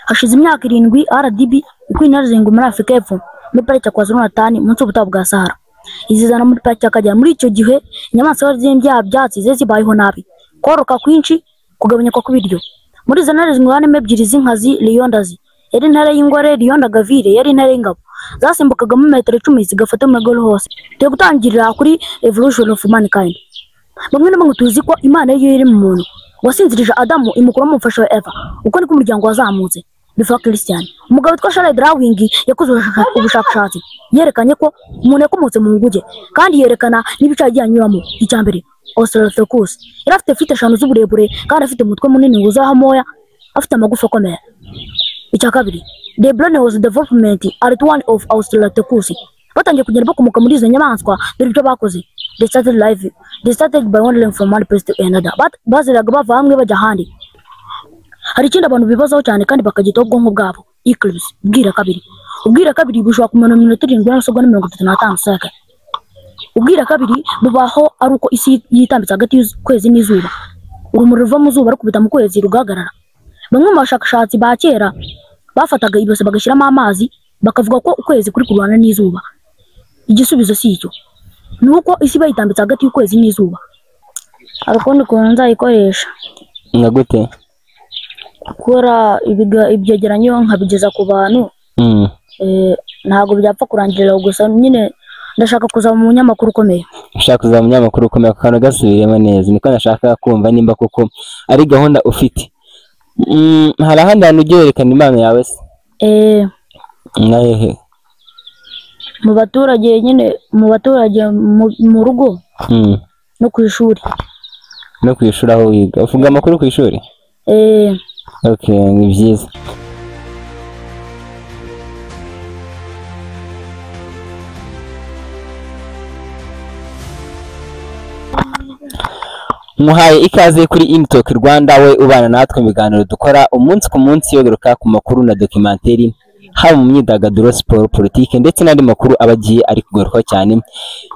Hashize imyaka 7 RDB ikwinarizinga muri Afrika y'Epfo muri parike ya KwaZulu-Natal munsi y'ubutayu bwa Sahara. Izizana muri parike y'Akagera. Muri icyo gihe inyamaswa z'indya byatsi zibayeho nabi, koroka kwinshi, kugabanyuka kw'ibiryo. Muri izo ntare zingana ebyiri z'inkazi Liyondazi yari intare y'ingore, Liyonda Gavire yari intare y'ingabo, zasimbukaga mu metero 10 zigafata mu maguru hose. Tugiye gutangirira kuri evolution of mankind. Bamwe n'abamwe tuzi ko Imana yo iri mu muntu wasinzirije Adamu imukura mu mufasha wa Eva, uko niko umuryango wazamutse. Bifa Christian, umugabo witwa Charles Darwin yakoze ubushakashatsi yerekanye ko umuntu yakomotse mu nguge, kandi yerekana n'ibice yagiye anyuramo. Icyambere Australopithecus yari afite feet 5 z'uburebure, kandi afite umutwe munini wuzaho amoya, afite amagufa akomeye. Icyakabiri, the brain was development at one of Australopithecus. Batangiye kugenda bakomoka muri izo nyamaswa, dore ibyo bakoze. They started by wandering from one place to another. Baziraga bava hamwe bajya ahandi. Hari ikindi abantu bibazaho cyane kandi bakagitaho ubwonko bwabo. Eclipse, ubwira kabiri bushobora kumara minota 7:35 seka. Ubwira kabiri bubaho ari uko isi yitambitse hagati y'ukwezi n'izuba. Urumuri ruva mu zuba rukubita mu kwezi rugagarara. Bamwe mu bashakashatsi ba kera bafataga ibose bagashyiramo amazi, bakavuga ko ukwezi kuri kurwana n'izuba. Igisubizo si icyo, nuko isi bayitambitse hagati y'ukwezi n'izuba. Arukundi ko nzayikoresha nagute kora ibyegeranyo nkabigeza ku bantu. Ntago byapfa kurangirira gusa, nyine ndashaka kuza mu munyamakuru ukomeye. Ushaka kuza mu munyamakuru ukomeye kandi gasubiremo neza, niko nashaka kumva nimba koko ari gahunda ufite. Hari ahandi hantu ugiye werekana impano yawe se? Nahehe mu baturage, nyine mu baturage mu rugo no ku ishuri. No ku ishuri aho wiga uvuga amakuru ku ishuri? Okay, ni byiza. Muhaye ikaze kuri InTalk Rwanda, we ubana natwe ibiganiro dukora umunsi ku munsi yogaruka ku makuru na documentary, haba mu myidagaduro, sport, politike ndetse n'andi makuru abagiye ari kugaruka cyane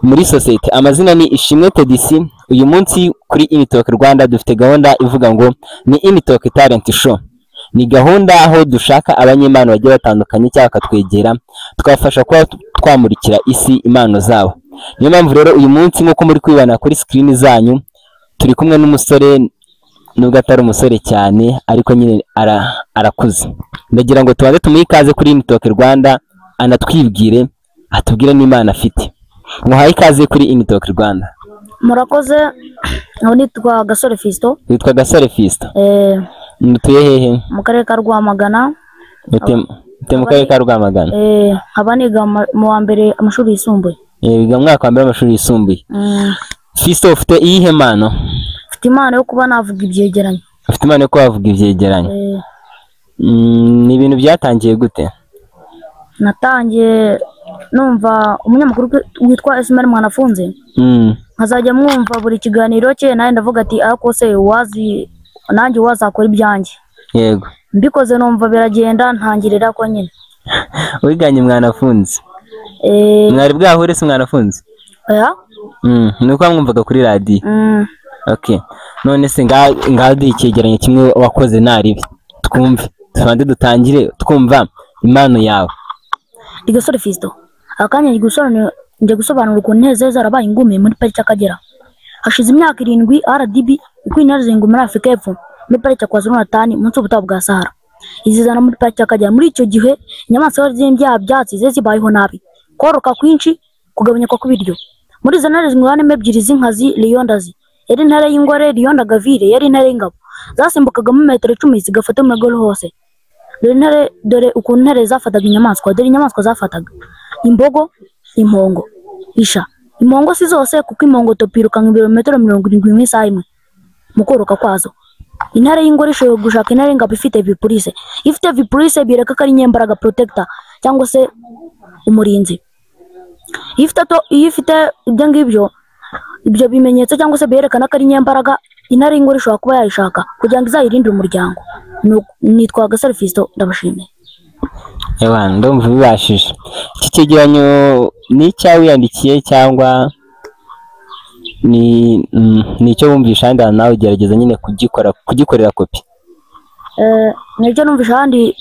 muri society. Amazina ni Ishimwe Tedisi. Uyu munsi kuri InTalk Rwanda dufite gahunda ivuga ngo ni InTalk Talent Show. Ni gahunda aho dushaka abanyempano bagiye batandukanye cyangwa katwegera twafasha kuba twamurikira isi impano zabo. Niyo mpamvu rero uyu munsi nk'uko muri kwibana kuri screen zanyu turi kumwe n'umusore, nubwo atari umusore cyane ariko nyine arakuze. Ndagira ngo tubanze tumwikaze kuri InTalk Rwanda anatwibwire, atubwire n'Imana afite. Muhaye ikaze kuri InTalk Rwanda. Murakoze. Aho nitwa Gasore Fisto. Witwa Gasore Fisto? Mutuye hehe? Mu karere ka Rwamagana. Mu karere ka Rwamagana? Abaniga mu wa mbere amashuri yisumbuye. Biga mu mwaka wa mbere amashuri yisumbuye. Fisto, ufite iyihe mpano? Ufite impano yo kuba navuga ibyegeranyo. Ufite impano yo kuba wavuga ibyegeranyo? Ni ibintu byatangiye gute? Natangiye numva umunyamakuru witwa Esmer Mwanafunze, nkazajya mwumva buri kiganiro cye, nawe ndavuga ati ako se nanjye wazakora ibyanjye. Yego. Mbikoze numva biragenda, ntangirira ko nyine. Wiganye Mwanafunze? Mwari bwahure se Mwanafunze? Nuko mwumvaga kuri radio? Okay. None se ngadi icyegeranyo kimwe wakoze naribi twumve, tubande dutangire twumva impano yawe. Gasore Fisto, akanya nje gusobanura ukuntu inteze zarabaye ingume muri parike y'Akagera. Hashize imyaka 7 RDB ikwinarizinga muri Afrika y'Epfo muri parike ya KwaZulu-Natal munsi y'ubutayu bwa Sahara. Izizana muri parike y'Akagera. Muri icyo gihe inyamaswa z'indya byatsi zibayeho nabi, koroka kwinshi, kugabanyuka kw'ibiryo. Muri izo ntare zingana ebyiri z'inkazi Liyondazi yari intare y'ingore, Liyonda Gavire yari intare y'ingabo, zasimbukaga mu metero 10 zigafata mu maguru hose. Dore ukuntu intare zafataga inyamaswa. Dore inyamaswa zafataga: imbogo, impongo, isha. Impongo si zose, kuko impongo topiruka nk'ibirometero 70 mu isaha imwe mu koroka kwazo. Intare y'ingore ishoboye gushaka intare y'ingabo ifite vipurise. Ifite vipurise bireka ko ari nyembaraga protector cyangwa se umurinzi. Iyo ifite ibyo ngibyo, ibyo bimenyetso cyangwa se berekana ko ari nyembaraga, intare y'ingore ishobora kuba yayishaka kugira ngo izayirinde umuryango. Nitwa Gasore Fisto, ndabashimiye. Ndumva bibashije. Iki cyegeranyo ni icyawe wiyandikiye cyangwa ni icyo wumvisha, nawe ugerageza nyine kugikorera kopi? nibyo numvisha handi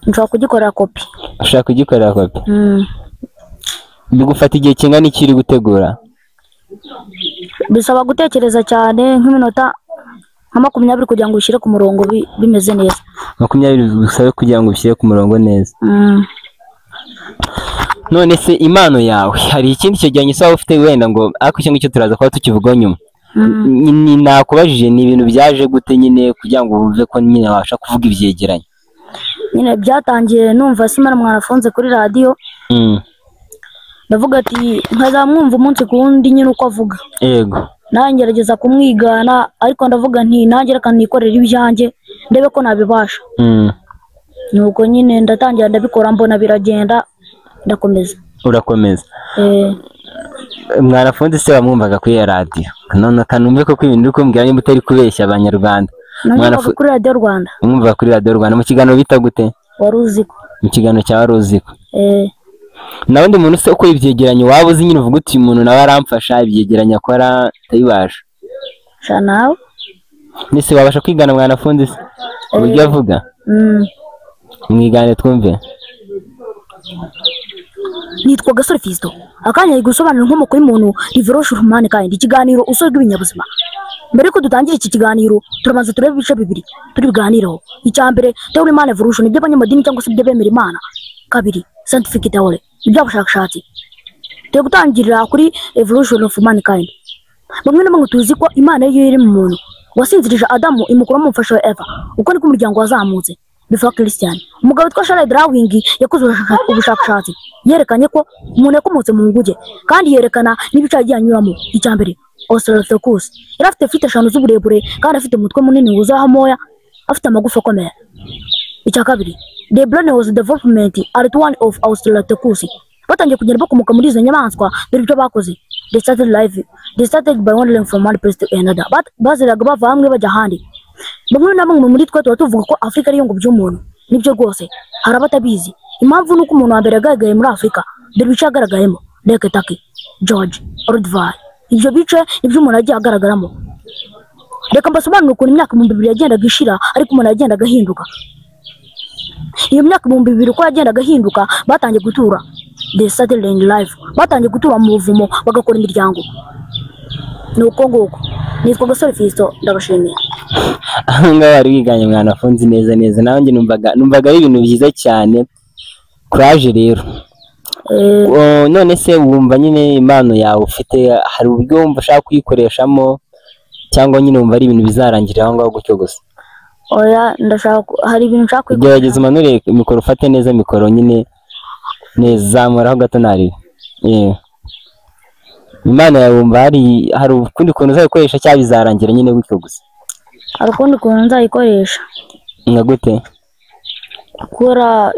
nshobora kugikorera kopi. ushaka kugikorera kopi? Bigufata igihe kingana iki uri gutegura? Bisaba gutekereza cyane nk'iminota nka 20 kugira ngo ushyire ku murongo bimeze neza. 20 gusa kugira ngo ushyire ku murongo neza. None se impano yawe hari ikindi cyegeranyo sawa ufite wenda ngo ariko icyo ngicyo turaza kuba tukivuga nyuma. Ni nakubajije ni ibintu byaje gute nyine kugira ngo uvuze ko nyine wabasha kuvuga ibyegeranyo? Nyine byatangiye numva Simara Mwanafunze kuri radio. Ndavuga ati nkazamwumva umunsi ku wundi nyine uko avuga. Yego. Nangerageza kumwigana ariko ndavuga nti nanjye reka nikorera ibyanjye ndebe ko nabibasha. Nuko nyine ndatangira ndabikora mbona biragenda ndakomeza. Urakomeza? Mwanafunze se wamwumvaga kuri radio? None kanumve ko ibintu uri kumbwira niba utari kubeshya abanyarwanda. Mwanafunze kuri radio Rwanda. Mwumva kuri radio Rwanda mu kiganiro bita gute? Waruziko. Mu kiganiro cya Waruziko. Nawundi muntu se uko ibyegeranyo waba uzi nyine uvuga uti umuntu nawe aramfasha ibyegeranyo akora tayibasha. Shanawe? Nise wabasha kwigana Mwanafunze se? Uburyo avuga? Mwigane twumve. Nitwa Gasore Fisto. Akanya gusobanura inkomoko y'umuntu Revolution Human kandi ikiganiro usoga ibinyabuzima. Mbere ko dutangira iki kiganiro turabanza turebe ibice bibiri turi biganiraho. Icyambere Theory Man Evolution ibyo abanyamadini cyangwa se ibyo bemera Imana. Kabiri Scientific Theory ibyo abashakashatsi. Turi gutangirira kuri Evolution of Mankind. Bamwe n'abamwe tuzi ko Imana yo iri mu muntu wasinzirije Adamu imukura mu mfasha wa Eva. Uko niko umuryango wazamutse. Before Christian umugabo witwa Charles Darwin yakoze ubushakashatsi yerekanye ko umuntu yakomotse mu nguge kandi yerekana n'ibice yagiye anyuramo. Icyambere Australopithecus yari afite feet 5 z'uburebure kandi afite umutwe munini wuzaho moya afite amagufa akomeye. Icyakabiri the brain was development at one of Australopithecus batangiye kugenda bakomoka muri izo nyamaswa dore ibyo bakoze. They started by wandering from one place to another but baziraga bava hamwe bajya ahandi. Bamwe na bamwe muri twe tuvuga ko Afrika ari yo ngo by'umuntu nibyo rwose hari abatabizi. Impamvu nuko umuntu wa mbere yagaragaye muri Afrika dore bice yagaragayemo Lake Taki, George, Ordvar. Ibyo bice nibyo umuntu yagiye agaragaramo. Reka mbasobanurire ukuntu imyaka 2000 yagendaga ishira ariko umuntu yagendaga ahinduka. Iyo myaka 2000 uko yagendaga ahinduka batangiye gutura the settling life batangiye gutura mu buvumo bagakora imiryango. Nuko nguko nitwa Gasore Fisto ndabashimiye. Ngaho ari wiganye Mwanafunze neza nanjye numvaga ari ibintu byiza cyane. Courage rero. None se wumva nyine impano yawe ufite hari uburyo wumva ushaka kuyikoreshamo cyangwa nyine wumva ari ibintu bizarangirira aho ngaho gutyo gusa? Oya ndashaka hari ibintu nshaka kwiga. Gerageza umanure mikoro ufate neza mikoro nyine neza muraho gato nari. Imana yawe wumva hari ukundi kuntu uzayikoresha cyangwa bizarangira nyine gutyo gusa? Hari ukundi kuntu nzayikoresha. Nka gute? Gukora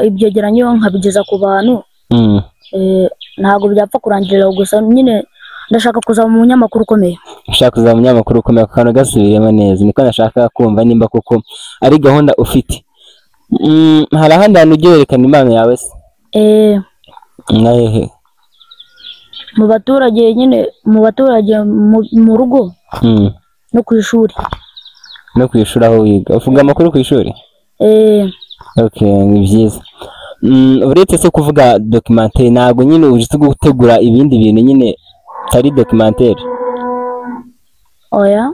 ibyegeranyo nkabigeza ku bantu. Ntabwo byapfa kurangirira gusa nyine ndashaka kuzaba mu munyamakuru ukomeye. Ushaka kuzaba mu munyamakuru ukomeye kandi gasubiremo neza niko nashaka kumva nimba koko ari gahunda ufite. Hari ahandi hantu ugiye werekana impano yawe se? Nahehe? Mu baturage nyine mu rugo no ku ishuri. No ku ishuri aho wiga uvuga amakuru ku ishuri? Okay, ni byiza. Uretse se kuvuga documentaire ntabwo nyine uje gutegura ibindi bintu nyine tari documentaire? Oya.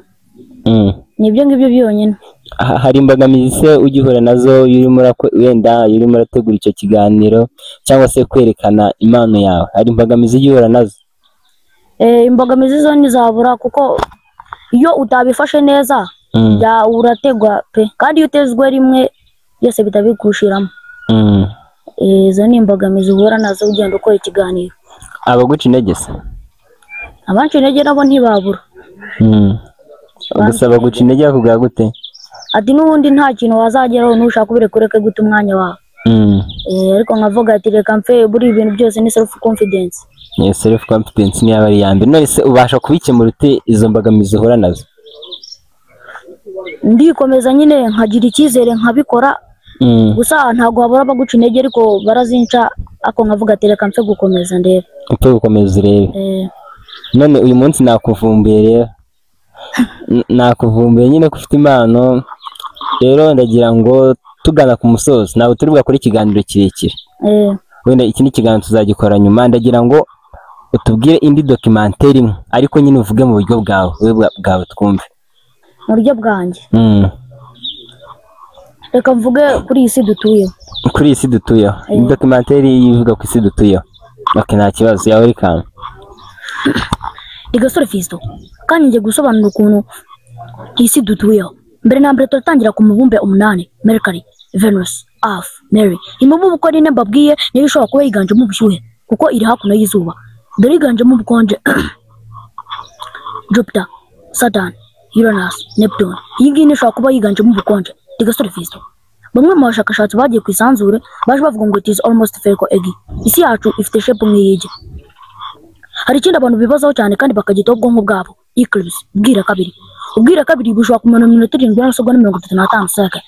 Nibyo ngibyo byonyine. Hari imbogamizi se ugihura nazo wenda urimo urategura icyo kiganiro cyangwa se kwerekana impano yawe? Hari imbogamizi ugihura nazo? Imbogamizi zo ntizabura kuko iyo utabifashe neza urategwa pe kandi iyo utezwe rimwe byose bitabikushiramo. Izo ni imbogamizi uhura nazo ugenda ukora ikiganiro. Abaguca intege se? Abanca intege nabo ntibabura. Gusa baguca intege bakubwira gute? Ati n'ubundi nta kintu wazageraho nushaka kubirekureke gute umwanya wawe. Ariko nkavuga ati reka mfe buri ibintu byose ni self confidence. Self confidence ni abari yambe. None se ubasha kubikemura ute izo mbogamizi uhura nazo? Ndikomeza nyine nkagira icyizere nkabikora. Gusa ntago habura baguca intege ariko barazinca ako nkavuga ati reka mfe gukomeza ndebe. Mfe gukomeza urebe. None uyu munsi nakuvumbuye rero. Nakuvumbuye nyine ko ufite impano rero ndagira ngo tugana ku musozo ntabwo turi bwakore ikiganiro kirekire wenda iki ni ikiganiro tuzagikora nyuma ndagira ngo utubwire indi documentary imwe ariko nyine uvuge mu buryo bwawe twumve mu buryo bwanjye reka mvuge kuri iyi si dutuyeho iyi documentary ivuga ku isi dutuyeho nta kibazo yawe welcome Gasore Fiston kandi ngiye gusobanura ukuntu isi dutuyeho mbere na mbere turatangira ku mubumbe 8 Mercury Venus Earth Mary imibumbe uko ari mbabwiye niyo ishobora kuba yiganjemo ubushyuhe kuko iri hakuno y'izuba dore yiganjemo ubukonje Jupiter Saturn Uranus Neptune iyi ngiyi ishobora kuba yiganjemo ubukonje Gasore Fiston bamwe mu bashakashatsi bagiye ku isanzure baje bavuga ngo it is almost spherical egg isi yacu ifite shape nk'iy'igi hari ikindi abantu bibazaho cyane kandi bakagitaho ubwonko bwabo eclipse ubwira kabiri bushobora kumara minota 7:35 seke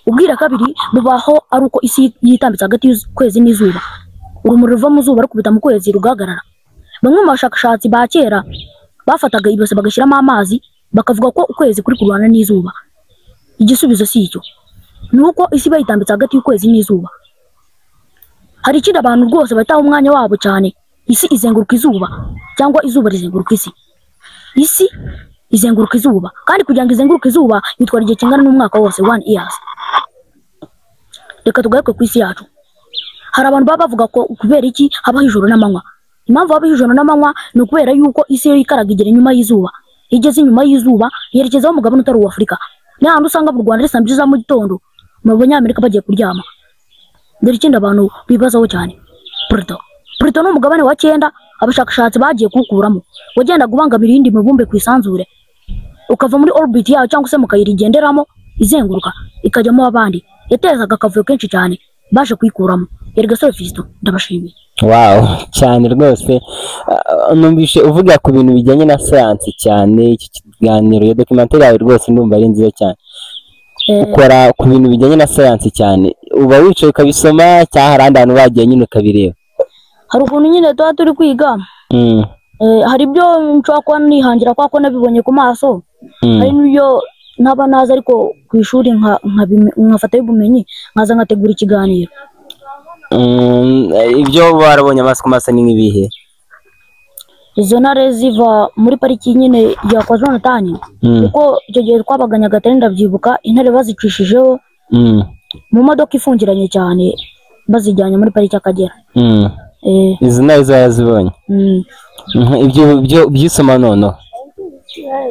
ubwira kabiri bubaho ari uko isi yitambitse hagati y'ukwezi n'izuba urumuri ruva mu zuba rukubita mu kwezi rugagarara bamwe mu bashakashatsi ba kera bafataga ibase bagashyiramo amazi bakavuga ko ukwezi kuri kurwana n'izuba igisubizo si icyo nuko isi bayitambitse hagati y'ukwezi n'izuba hari ikindi abantu rwose bataho umwanya wabo cyane isi izenguruka izuba cyangwa izuba rizenguruka isi izenguruka izuba kandi kugira ngo izenguruke izuba bitwara igihe kingana n'umwaka wose 1 years reka tugaruke ku isi yacu hari abantu baba bavuga ko kubera iki habaho ijoro n'amanywa impamvu habaho ijoro n'amanywa ni ukubera yuko isi yo ikaraga igera inyuma y'izuba igeze inyuma y'izuba yerekezaho umugabane utari uw'Afurika n'ahantu usanga mu Rwanda saa 2 za mu gitondo mu Banyamerika bagiye kuryama dore ikindi abantu bibazaho cyane Pluto ni umugabane wa 9 abashakashatsi bagiye kuwukuramo wagendaga ubangamira iyindi mibumbe ku isanzure ukava muri orbit yayo cyangwa se mukayirigenderamo izenguruka ikajyamo abandi yatezaga akavuyo kenshi cyane baje kuyikuramo Gasore Fiston ndabashimiye wow cyane rwose numvishe uvuga ku bintu bijyanye na science cyane iki kiganiro ya documentary yawe rwose ndumva ari nziza cyane ukora ku bintu bijyanye na science cyane uba wicaye ukabisoma cyangwa hari abantu bagiye nyine ukabireba hari ukuntu nyine tuba turi kwiga hari ibyo nshobora kuba nihangira ko nabibonye ku maso hari n'ibyo ntaba nazi ariko ku ishuri nkafata y'ubumenyi nkaza ngategura ikiganiro ibyo barabonye amaso ku maso ni nk'ibihe izo ntare ziva muri pariki nyine ya KwaZulu-Natal kuko icyo gihe twabaga Nyagatare ndabyibuka intare bazicishijeho mu modoka ifungiranye cyane bazijyanye muri pariki y'Akagera izo ntare zarazibonye ibyo byisoma noneho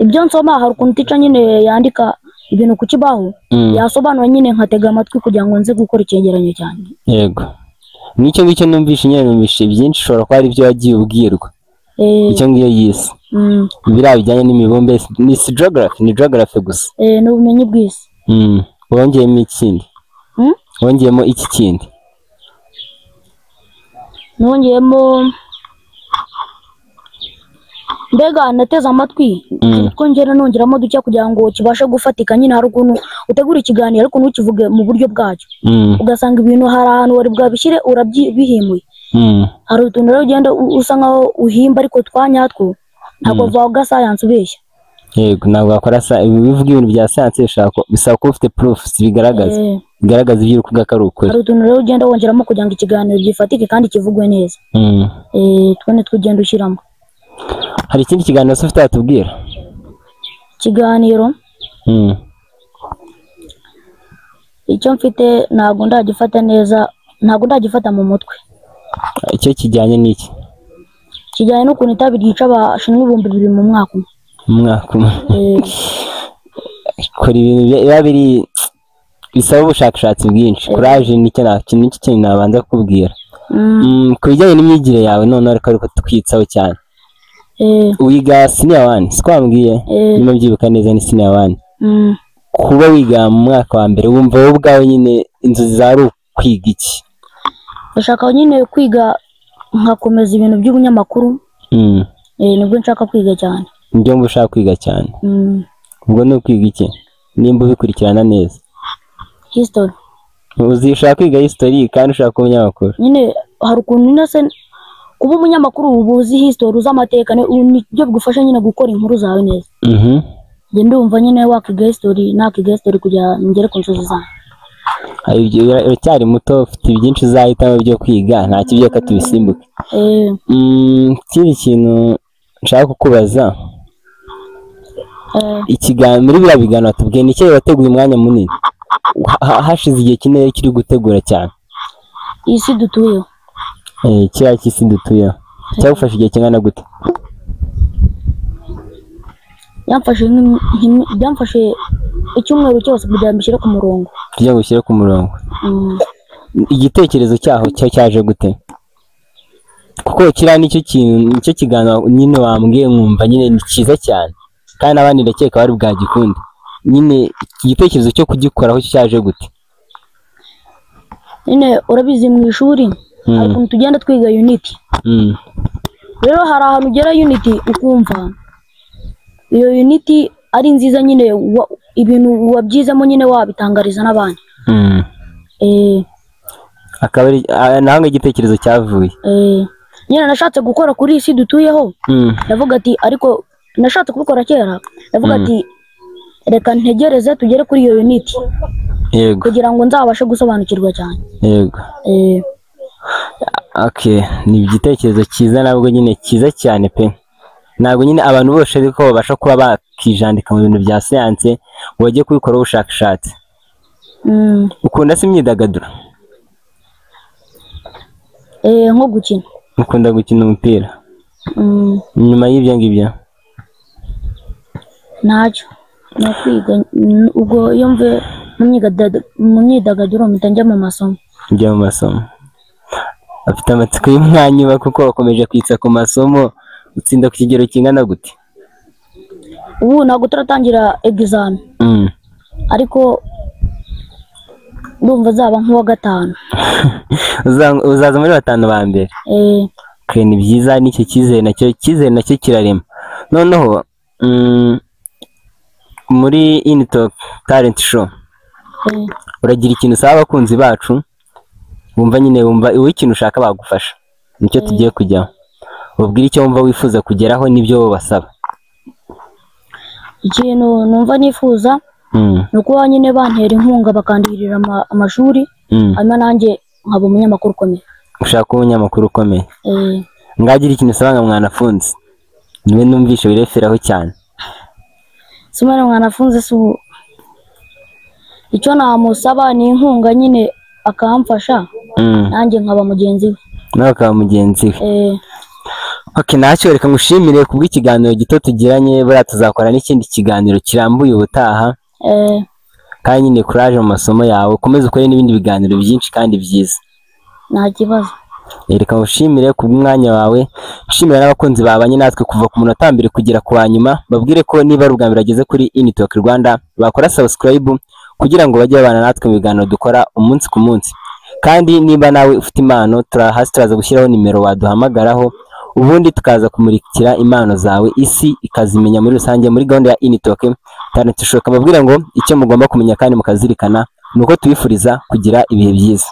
ibyo nsoma hari ukuntu tica nyine yandika ibintu ku kibaho yasobanura nyine nkatega amatwi kugira ngo nze gukora icyegeranyo cyane yego n'icyo ngicyo numvishe byinshi ushobora kuba ari byo wagiye ubwirwa icyo ngiyo yise biriya bijyanye n'imibumbe ni geography gusa ni ubumenyi bw'isi wongeyemo ikindi wongeyemo iki kindi nongeyemo mbega nateze amatwi twongera nongeramo duke kugira ngo kibashe gufatika nyine hari ukuntu utegura ikiganiro ariko ntukivuge mu buryo bwacyo ugasanga ibintu hari ahantu wari bwabishyire urabyihimuye hari utuntu rero ugenda usa nkaho uhimba ariko twanyatwo ntabwo vaga science ubeshya yego ntabwo wakora bivuga ibintu bya science bisaba kuba ufite proofs bigaragaza ibyo uri kuvuga ko ari ukuri hari utuntu rero ugenda wongeramo kugira ngo ikiganiro gifatike kandi kivugwe neza twone twugenda ushyiramo hari ikindi kiganiro ufite watubwira ikiganiro icyo mfite ntabwo ndagifata neza ntabwo ndagifata mu mutwe icyo kijyanye n'iki kijyanye n'ukuntu itabi ryica abashinwa 2,000 mu mwaka kora ibintu biba biri bisaba ubushakashatsi bwinshi courage nicyo kintu nabanza kukubwira ku bijyanye n'imyigire yawe none ariko tukwitsaho cyane wiga senior 1 siko wambwiye niba byibuka neza ni senior 1 kuba wiga mu mwaka wa mbere wumva wowe ubwawe nyine inzozi zawe kwiga iki ndashaka nyine kwiga nkakomeza ibintu by'ubunyamakuru nibwo nshaka kwiga cyane nibyo ushaka kwiga cyane ubwo ni ukwiga iki nimba ubikurikirana neza history uzishaka kwiga history kandi ushaka kuba umunyamakuru nyine hari ukuntu nase kuba umunyamakuru ubuzi history uzi amateka nibyo bigufasha nyine gukora inkuru zawe neza njye ndumva nyine wakiga history nakiga history kugira ngere ku nzozi zanjye. uracyari muto ufite byinshi uzahitamo byo kwiga nta kibyo ka tubisimbuke. Ikindi kintu nshaka kukubaza ikiganiro muri biriya biganiro tubwiye ni cyo wateguye umwanya munini hashize igihe kinini kiri gutegura cyane isi dutuyeho. kiriya cy'isi dutuyeho cyagufashe igihe kingana gute? byamfashe icyumweru cyose kugira ngo mbishyire ku murongo. kugira ngo ushyire ku murongo. Igitekerezo cyaho cyaje gute? kuko kiriya nicyo kintu nicyo kiganiro nyine wambwiye nkumva nyine ni cyiza cyane kandi n'abandi ndakeka bari bwagikunde. Nyine igitekerezo cyo kugikoraho cyaje gute? Nyine urabizi mu ishuri hari ukuntu tugenda twiga unity. Rero hari ahantu ugera unity ukumva iyo unity ari nziza nyine ibintu wabyizemo nyine wabitangariza n'abandi. akaba ari naho igitekerezo cyavuye. Nyine nashatse gukora kuri isi dutuyeho. Ndavuga ati ariko nashatse kubikora kera. Ndavuga ati reka ntegereze tugere kuri iyo unity. Yego. Kugira ngo nzabashe gusobanukirwa cyane. Yego. Okay, ni igitekerezo cyiza nabwo nyine cyiza cyane pe. Ntabwo nyine abantu bose ariko babasha kuba bakijandika mu bintu bya science ngo bajye kubikora ubushakashatsi. Ukunda se imyidagaduro? Nko gukina. Ukunda gukina umupira? Nyuma y'ibyo ngibyo ntacyo no kwiga ubwo iyo mve mu myidagaduro mpita njya mu masomo. Njya mu masomo. Afite amatsiko y'umwanya uba kuko wakomeje kwitsa ku masomo utsinda ku kigero kingana gute? Ubu ntabwo turatangira exam. Ariko ndumva zaba nk'uwa gatanu. Uzaza muri batanu ba mbere? Ni byiza n'icyo cyizere nacyo kirarema. Noneho muri Intalk Talent Show uragira ikintu usaba abakunzi bacu wumva nyine wumva ikintu ushaka bagufasha nicyo tugiye kujyaho. Ubwira icyo wumva wifuza kugeraho n'ibyo basaba. Ikintu numva nifuza nuko nyine bantera inkunga bakandihirira amashuri hanyuma nanjye nkaba umunyamakuru ukomeye. Ushaka umunyamakuru ukomeye? Ngagira ikintu usaba nka mwanafunzi niwe numvishe wireferaho cyane. Sumana mwanafunzi icyo namusaba ni inkunga nyine akamfasha nanjye nkaba mugenzi we. Nawe ukaba mugenzi we. Okay, nacyo reka ngushimire kubw'ikiganiro gito tugiranye. Buriya tuzakora n'ikindi kiganiro kirambuye ubutaha. Kandi nyine courage mu masomo yawe ukomeze ukore n'ibindi biganiro byinshi kandi byiza. Nta kibazo. Reka ngushimire kubw'umwanya wawe. Nshimira n'abakunzi babanye natwe kuva ku munota mbere kugera ku wanyuma. Babwire ko niba ari ubwa mbere ageze kuri Intalk Rwanda bakora subscribe kugira ngo bajye babana natwe mu biganiro dukora umunsi ku munsi. Kandi niba nawe ufite impano turaza gushyiraho nimero waduhamagaraho ubundi tukaza kumurikira impano zawe isi ikazimenya muri rusange muri gahunda ya Intalk Talent Show. Kababwira ngo icyo mugomba kumenya kandi mukazirikana nuko tubifuriza kugira ibihe byiza.